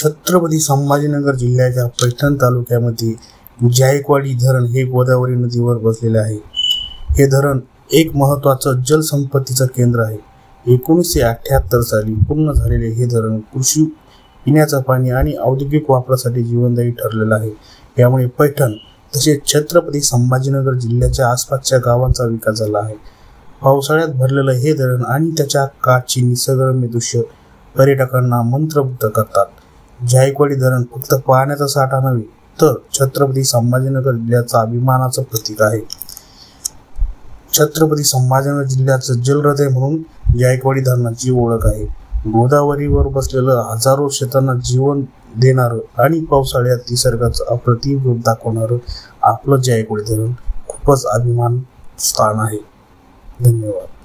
छत्रपती संभाजीनगर जिल्ह्याच्या पैठण तालुक्यामध्ये जायकवाडी धरण हे गोदावरी नदीवर बसलेले आहे। हे धरण एक महत्त्वाचं जलसंपत्तीचं केंद्र आहे। 1978 साली पूर्ण झालेले हे धरण कृषी, पिण्याचं पाणी आणि औद्योगिक वापरासाठी जीवनदायी ठरलेलं आहे। यामुळे पैठण तसेच छत्रपती संभाजीनगर जिल्ह्याच्या आसपासच्या गावांचा विकास झाला आहे। पावसाळ्यात भरलेलं हे धरण आणि त्याच्या काठची निसर्गरम्य दृश्य पर्यटकांना मंत्रमुग्ध करतात। जायकवाडी धरण फक्त पाण्याचा साठा नव्हे तर छत्रपती संभाजीनगर जिल्ह्याचा अभिमानाचं प्रतीक आहे। छत्रपती संभाजीनगर जिल्ह्याचं जलहृदय म्हणून जायकवाडी धरणाची ओळख आहे। गोदावरीवर बसलेलं हजारो शेतांना जीवन देणारं आणि पावसाळ्यात निसर्गाचं अप्रतिम रूप दाखवणारं आपलं जायकवाडी धरण खूपच अभिमान स्थान आहे। धन्यवाद।